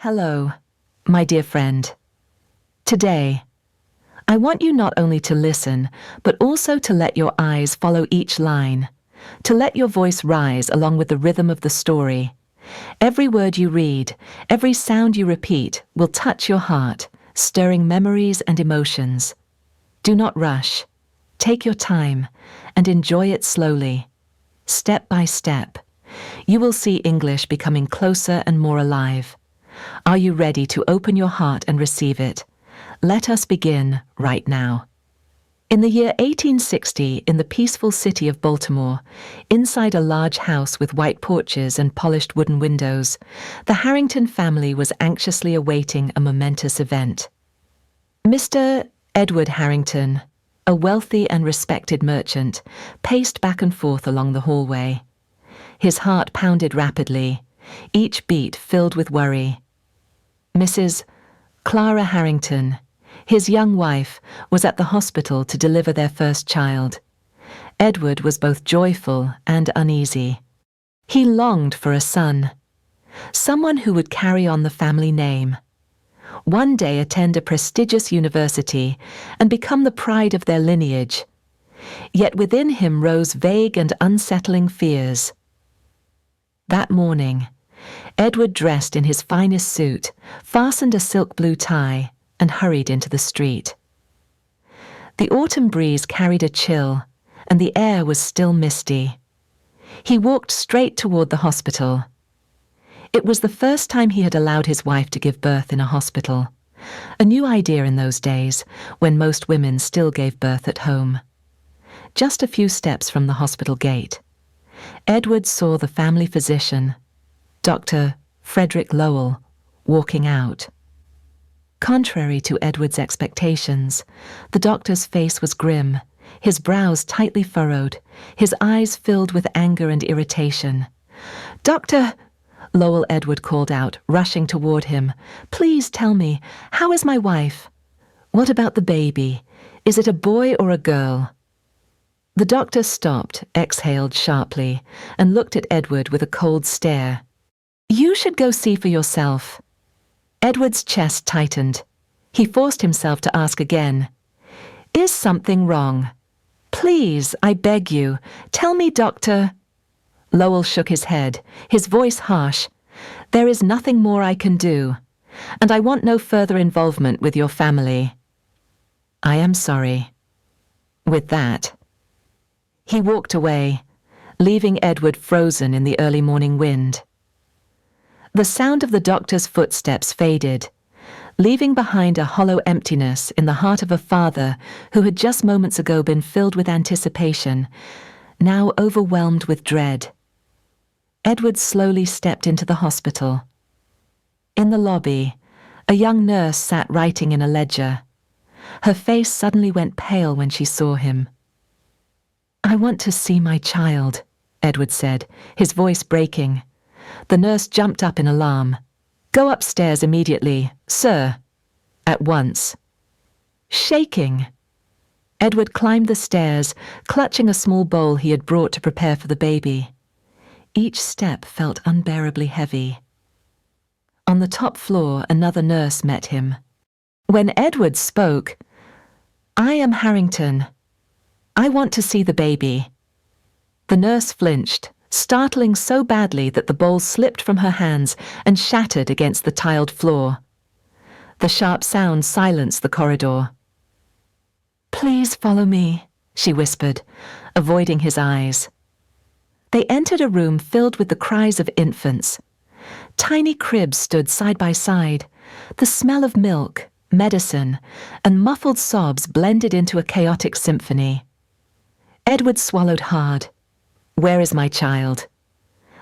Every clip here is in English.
Hello, my dear friend. Today, I want you not only to listen, but also to let your eyes follow each line, to let your voice rise along with the rhythm of the story. Every word you read, every sound you repeat will touch your heart, stirring memories and emotions. Do not rush. Take your time and enjoy it slowly, step by step. You will see English becoming closer and more alive. Are you ready to open your heart and receive it? Let us begin right now. In the year 1860, in the peaceful city of Baltimore, inside a large house with white porches and polished wooden windows, the Harrington family was anxiously awaiting a momentous event. Mr. Edward Harrington, a wealthy and respected merchant, paced back and forth along the hallway. His heart pounded rapidly, each beat filled with worry. Mrs. Clara Harrington, his young wife, was at the hospital to deliver their first child. Edward was both joyful and uneasy. He longed for a son, someone who would carry on the family name, one day attend a prestigious university and become the pride of their lineage. Yet within him rose vague and unsettling fears. That morning, Edward dressed in his finest suit, fastened a silk blue tie, and hurried into the street. The autumn breeze carried a chill, and the air was still misty. He walked straight toward the hospital. It was the first time he had allowed his wife to give birth in a hospital, a new idea in those days when most women still gave birth at home. Just a few steps from the hospital gate, Edward saw the family physician, Dr. Frederick Lowell, walking out. Contrary to Edward's expectations, the doctor's face was grim, his brows tightly furrowed, his eyes filled with anger and irritation. "Doctor," Lowell Edward called out, rushing toward him, "please tell me, how is my wife? What about the baby? Is it a boy or a girl?" The doctor stopped, exhaled sharply, and looked at Edward with a cold stare. "You should go see for yourself." Edward's chest tightened. He forced himself to ask again, "Is something wrong? Please, I beg you, tell me, Doctor." Lowell shook his head, his voice harsh. "There is nothing more I can do, and I want no further involvement with your family." "I am sorry." With that, he walked away, leaving Edward frozen in the early morning wind. The sound of the doctor's footsteps faded, leaving behind a hollow emptiness in the heart of a father who had just moments ago been filled with anticipation, now overwhelmed with dread. Edward slowly stepped into the hospital. In the lobby, a young nurse sat writing in a ledger. Her face suddenly went pale when she saw him. "I want to see my child," Edward said, his voice breaking. The nurse jumped up in alarm. "Go upstairs immediately, sir." At once. Shaking, Edward climbed the stairs, clutching a small bowl he had brought to prepare for the baby. Each step felt unbearably heavy. On the top floor, another nurse met him. When Edward spoke, "I am Harrington. I want to see the baby." The nurse flinched, startling so badly that the bowl slipped from her hands and shattered against the tiled floor. The sharp sound silenced the corridor. "Please follow me," she whispered, avoiding his eyes. They entered a room filled with the cries of infants. Tiny cribs stood side by side. The smell of milk, medicine, and muffled sobs blended into a chaotic symphony. Edward swallowed hard. "Where is my child?"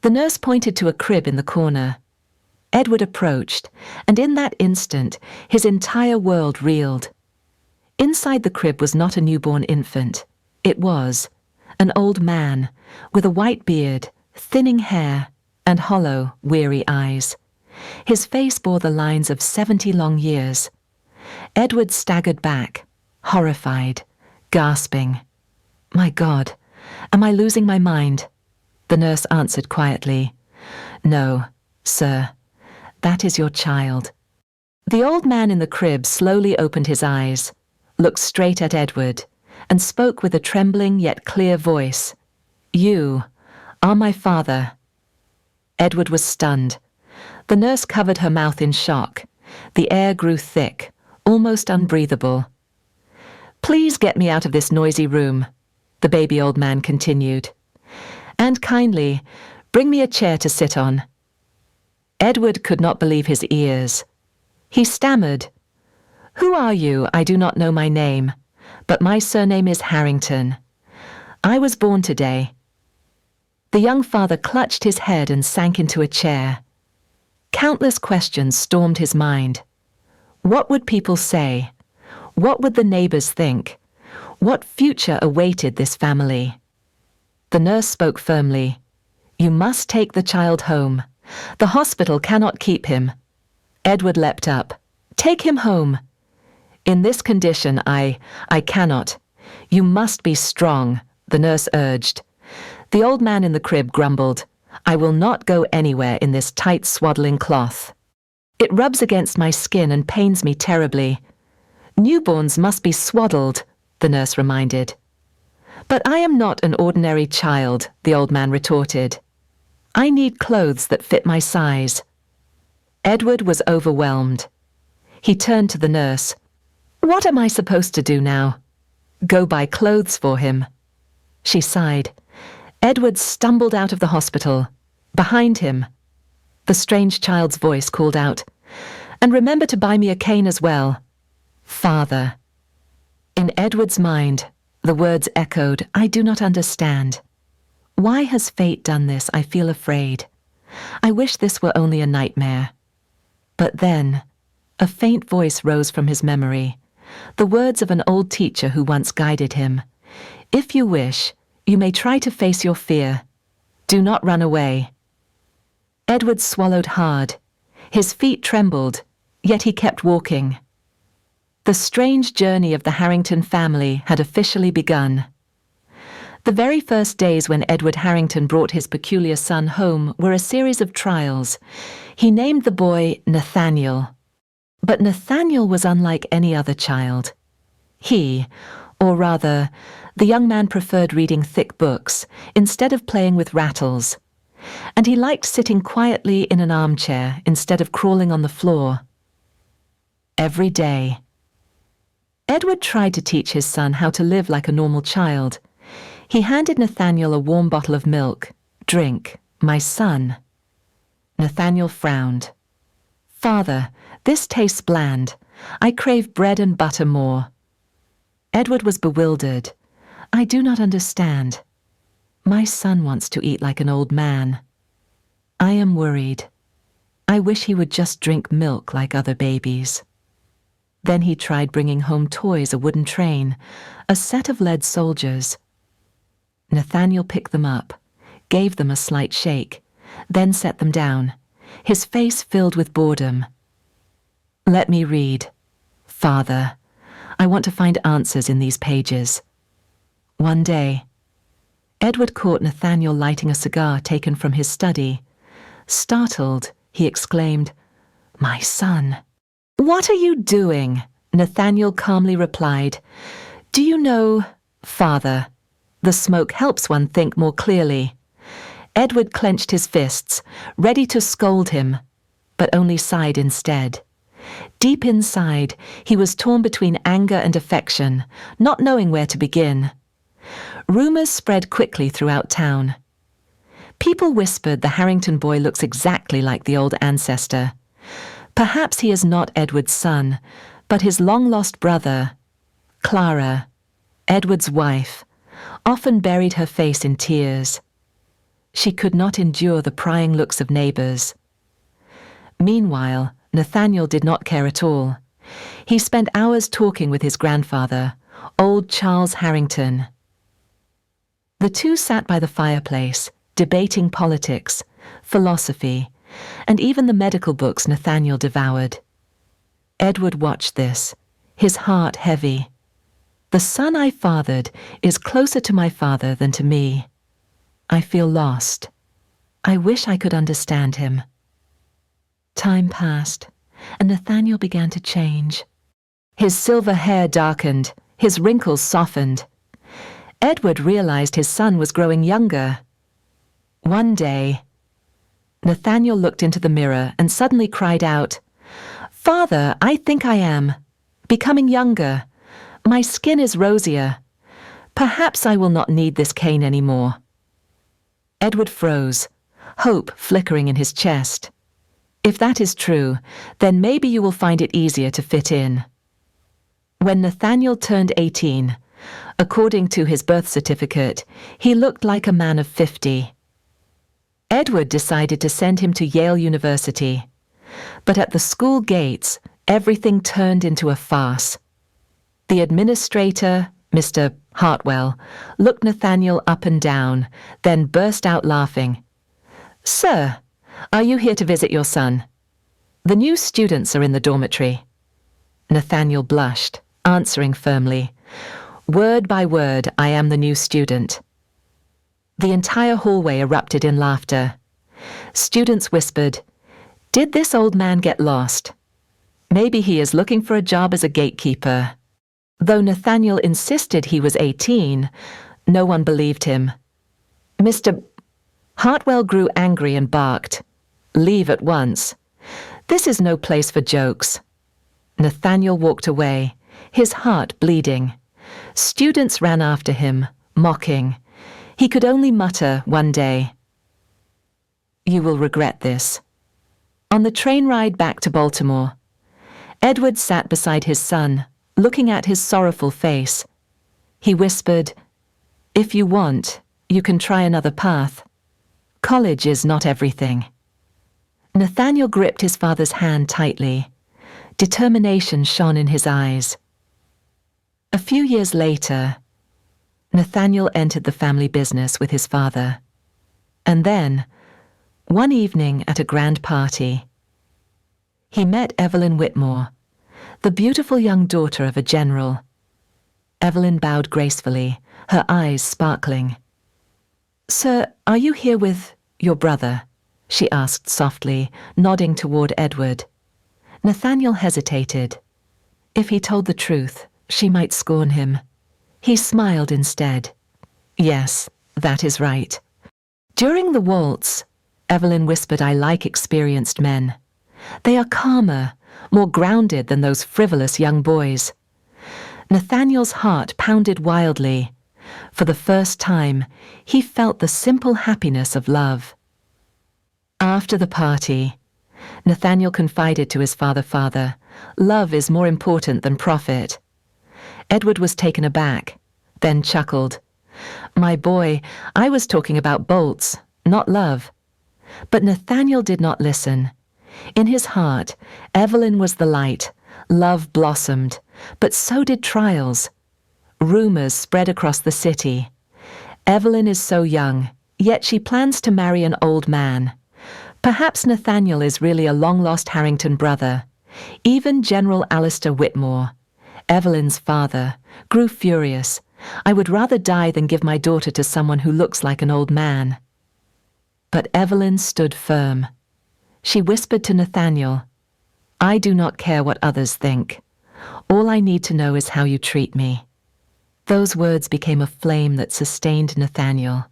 The nurse pointed to a crib in the corner. Edward approached, and in that instant, his entire world reeled. Inside the crib was not a newborn infant. It was an old man with a white beard, thinning hair, and hollow, weary eyes. His face bore the lines of 70 long years. Edward staggered back, horrified, gasping. "My God, am I losing my mind?" The nurse answered quietly. "No, sir. That is your child. The old man in the crib slowly opened his eyes, looked straight at Edward, and spoke with a trembling yet clear voice. You are my father. Edward was stunned. The nurse covered her mouth in shock. The air grew thick, almost unbreathable. Please get me out of this noisy room, the baby old man continued. And kindly, bring me a chair to sit on. Edward could not believe his ears. He stammered, Who are you? I do not know my name, but my surname is Harrington. I was born today. The young father clutched his head and sank into a chair. Countless questions stormed his mind. What would people say? What would the neighbors think? What future awaited this family? The nurse spoke firmly. You must take the child home. The hospital cannot keep him. Edward leapt up. Take him home. In this condition, I cannot. You must be strong, the nurse urged. The old man in the crib grumbled. I will not go anywhere in this tight swaddling cloth. It rubs against my skin and pains me terribly. Newborns must be swaddled, the nurse reminded. But I am not an ordinary child, the old man retorted. I need clothes that fit my size. Edward was overwhelmed. He turned to the nurse. What am I supposed to do now? Go buy clothes for him. She sighed. Edward stumbled out of the hospital. Behind him, the strange child's voice called out, And remember to buy me a cane as well. Father. In Edward's mind, the words echoed, I do not understand. Why has fate done this? I feel afraid. I wish this were only a nightmare. But then, a faint voice rose from his memory, the words of an old teacher who once guided him. If you wish, you may try to face your fear. Do not run away. Edward swallowed hard. His feet trembled, yet he kept walking. The strange journey of the Harrington family had officially begun. The very first days when Edward Harrington brought his peculiar son home were a series of trials. He named the boy Nathaniel. But Nathaniel was unlike any other child. He, or rather, the young man preferred reading thick books instead of playing with rattles. And he liked sitting quietly in an armchair instead of crawling on the floor. Every day, Edward tried to teach his son how to live like a normal child. He handed Nathaniel a warm bottle of milk. Drink, my son. Nathaniel frowned. Father, this tastes bland. I crave bread and butter more. Edward was bewildered. I do not understand. My son wants to eat like an old man. I am worried. I wish he would just drink milk like other babies. Then he tried bringing home toys, a wooden train, a set of lead soldiers. Nathaniel picked them up, gave them a slight shake, then set them down, his face filled with boredom. Let me read. Father, I want to find answers in these pages. One day, Edward caught Nathaniel lighting a cigar taken from his study. Startled, he exclaimed, My son. What are you doing? Nathaniel calmly replied. Do you know, Father, the smoke helps one think more clearly. Edward clenched his fists, ready to scold him, but only sighed instead. Deep inside, he was torn between anger and affection, not knowing where to begin. Rumors spread quickly throughout town. People whispered the Harrington boy looks exactly like the old ancestor. Perhaps he is not Edward's son, but his long-lost brother. Clara, Edward's wife, often buried her face in tears. She could not endure the prying looks of neighbors. Meanwhile, Nathaniel did not care at all. He spent hours talking with his grandfather, old Charles Harrington. The two sat by the fireplace, debating politics, philosophy, and even the medical books Nathaniel devoured. Edward watched this, his heart heavy. The son I fathered is closer to my father than to me. I feel lost. I wish I could understand him. Time passed, and Nathaniel began to change. His silver hair darkened, his wrinkles softened. Edward realized his son was growing younger. One day, Nathaniel looked into the mirror and suddenly cried out, "Father, I think I am becoming younger. My skin is rosier. Perhaps I will not need this cane anymore." Edward froze, hope flickering in his chest. If that is true, then maybe you will find it easier to fit in. When Nathaniel turned 18, according to his birth certificate, he looked like a man of 50. Edward decided to send him to Yale University. But at the school gates, everything turned into a farce. The administrator, Mr. Hartwell, looked Nathaniel up and down, then burst out laughing. "Sir, are you here to visit your son? The new students are in the dormitory." Nathaniel blushed, answering firmly, "Word by word, I am the new student." The entire hallway erupted in laughter. Students whispered, "Did this old man get lost? Maybe he is looking for a job as a gatekeeper." Though Nathaniel insisted he was 18, no one believed him. Mr. Hartwell grew angry and barked, "Leave at once. This is no place for jokes." Nathaniel walked away, his heart bleeding. Students ran after him, mocking. He could only mutter one day, "You will regret this." On the train ride back to Baltimore, Edward sat beside his son, looking at his sorrowful face. He whispered, "If you want, you can try another path. College is not everything." Nathaniel gripped his father's hand tightly. Determination shone in his eyes. A few years later, Nathaniel entered the family business with his father. And then, one evening at a grand party, he met Evelyn Whitmore, the beautiful young daughter of a general. Evelyn bowed gracefully, her eyes sparkling. "Sir, are you here with your brother?" she asked softly, nodding toward Edward. Nathaniel hesitated. If he told the truth, she might scorn him. He smiled instead. "Yes, that is right." During the waltz, Evelyn whispered, "I like experienced men. They are calmer, more grounded than those frivolous young boys." Nathaniel's heart pounded wildly. For the first time, he felt the simple happiness of love. After the party, Nathaniel confided to his father, "Love is more important than profit." Edward was taken aback, then chuckled. "My boy, I was talking about bolts, not love." But Nathaniel did not listen. In his heart, Evelyn was the light. Love blossomed, but so did trials. Rumors spread across the city. Evelyn is so young, yet she plans to marry an old man. Perhaps Nathaniel is really a long-lost Harrington brother. Even General Alistair Whitmore, Evelyn's father, grew furious. "I would rather die than give my daughter to someone who looks like an old man." But Evelyn stood firm. She whispered to Nathaniel, "I do not care what others think. All I need to know is how you treat me." Those words became a flame that sustained Nathaniel.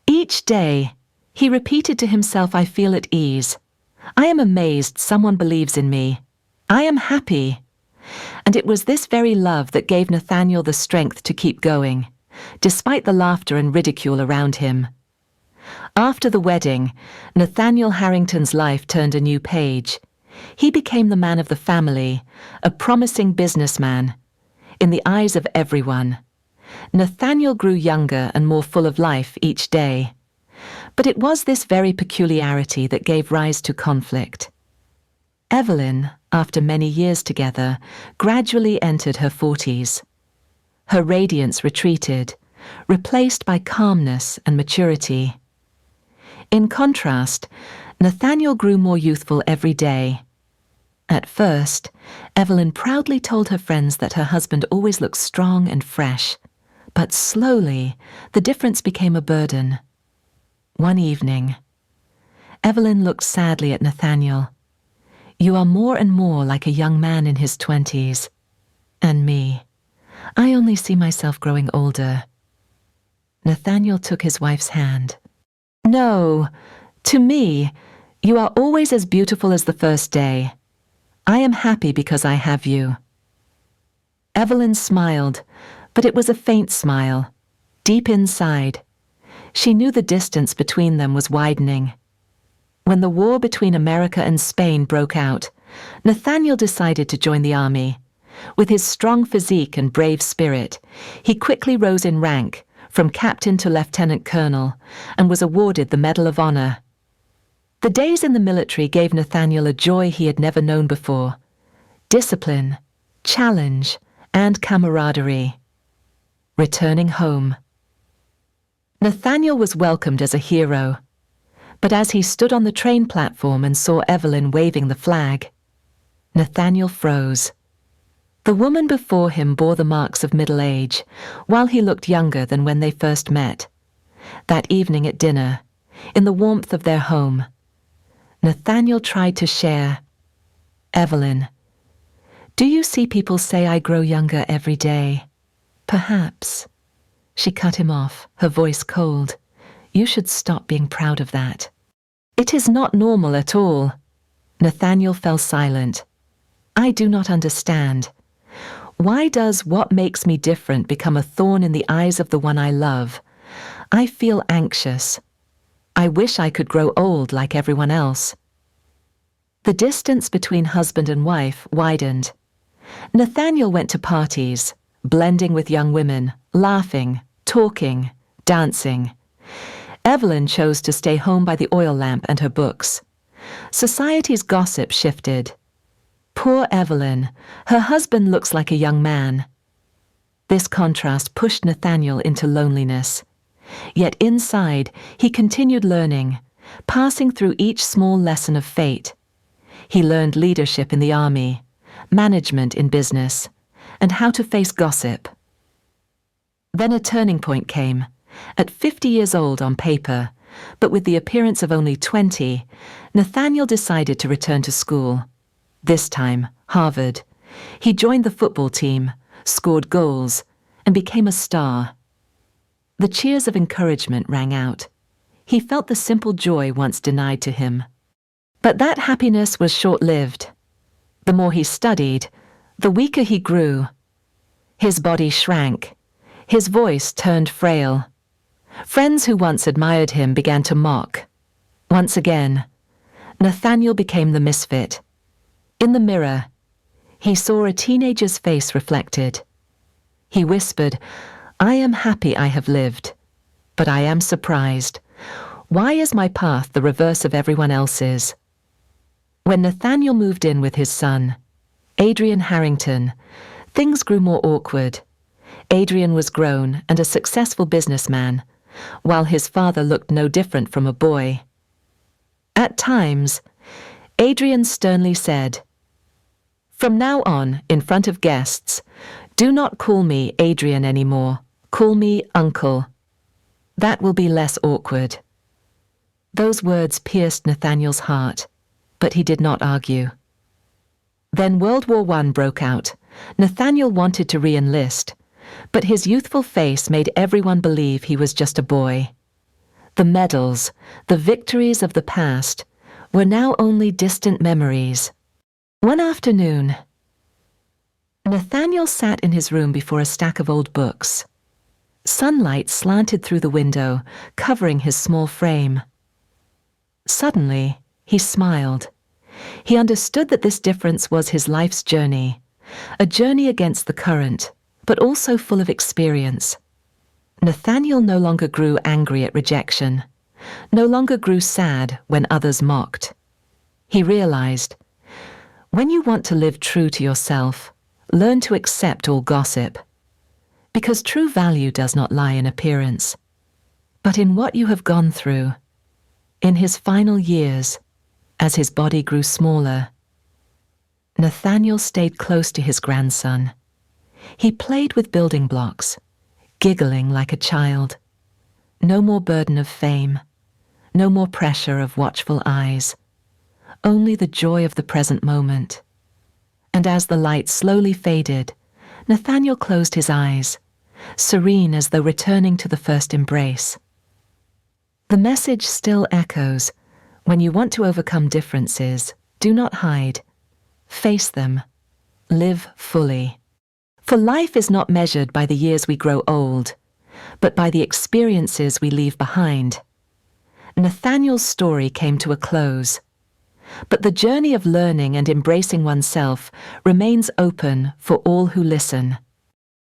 Each day, he repeated to himself, "I feel at ease. I am amazed someone believes in me. I am happy." And it was this very love that gave Nathaniel the strength to keep going, despite the laughter and ridicule around him. After the wedding, Nathaniel Harrington's life turned a new page. He became the man of the family, a promising businessman. In the eyes of everyone, Nathaniel grew younger and more full of life each day. But it was this very peculiarity that gave rise to conflict. Evelyn, after many years together, gradually entered her 40s. Her radiance retreated, replaced by calmness and maturity. In contrast, Nathaniel grew more youthful every day. At first, Evelyn proudly told her friends that her husband always looked strong and fresh, but slowly the difference became a burden. One evening, Evelyn looked sadly at Nathaniel. You are more and more like a young man in his 20s. And me, I only see myself growing older. Nathaniel took his wife's hand. No, to me, you are always as beautiful as the first day. I am happy because I have you. Evelyn smiled, but it was a faint smile, deep inside. She knew the distance between them was widening. When the war between America and Spain broke out, Nathaniel decided to join the army. With his strong physique and brave spirit, he quickly rose in rank, from captain to lieutenant colonel, and was awarded the Medal of Honor. The days in the military gave Nathaniel a joy he had never known before: discipline, challenge, and camaraderie. Returning home. Nathaniel was welcomed as a hero, but as he stood on the train platform and saw Evelyn waving the flag, Nathaniel froze. The woman before him bore the marks of middle age, while he looked younger than when they first met. That evening at dinner, in the warmth of their home, Nathaniel tried to share. Evelyn, do you see people say I grow younger every day? Perhaps. She cut him off, her voice cold. You should stop being proud of that. It is not normal at all. Nathaniel fell silent. I do not understand. Why does what makes me different become a thorn in the eyes of the one I love? I feel anxious. I wish I could grow old like everyone else. The distance between husband and wife widened. Nathaniel went to parties, blending with young women, laughing, talking, dancing. Evelyn chose to stay home by the oil lamp and her books. Society's gossip shifted. Poor Evelyn, her husband looks like a young man. This contrast pushed Nathaniel into loneliness. Yet inside, he continued learning, passing through each small lesson of fate. He learned leadership in the army, management in business, and how to face gossip. Then a turning point came. At 50 years old on paper, but with the appearance of only 20, Nathaniel decided to return to school. This time, Harvard. He joined the football team, scored goals, and became a star. The cheers of encouragement rang out. He felt the simple joy once denied to him. But that happiness was short-lived. The more he studied, the weaker he grew. His body shrank. His voice turned frail. Friends who once admired him began to mock. Once again, Nathaniel became the misfit. In the mirror, he saw a teenager's face reflected. He whispered, I am happy I have lived, but I am surprised. Why is my path the reverse of everyone else's? When Nathaniel moved in with his son, Adrian Harrington, things grew more awkward. Adrian was grown and a successful businessman, while his father looked no different from a boy. At times, Adrian sternly said, From now on, in front of guests, do not call me Adrian anymore. Call me Uncle. That will be less awkward. Those words pierced Nathaniel's heart, but he did not argue. Then World War I broke out. Nathaniel wanted to re-enlist, but his youthful face made everyone believe he was just a boy. The medals, the victories of the past, were now only distant memories. One afternoon, Nathaniel sat in his room before a stack of old books. Sunlight slanted through the window, covering his small frame. Suddenly, he smiled. He understood that this difference was his life's journey, a journey against the current, but also full of experience. Nathaniel no longer grew angry at rejection, no longer grew sad when others mocked. He realized, when you want to live true to yourself, learn to accept all gossip. Because true value does not lie in appearance, but in what you have gone through. In his final years, as his body grew smaller, Nathaniel stayed close to his grandson. He played with building blocks, giggling like a child. No more burden of fame, no more pressure of watchful eyes. only the joy of the present moment. And as the light slowly faded, Nathaniel closed his eyes, serene as though returning to the first embrace. The message still echoes: when you want to overcome differences, do not hide. Face them. Live fully. For life is not measured by the years we grow old, but by the experiences we leave behind. Nathaniel's story came to a close, but the journey of learning and embracing oneself remains open for all who listen.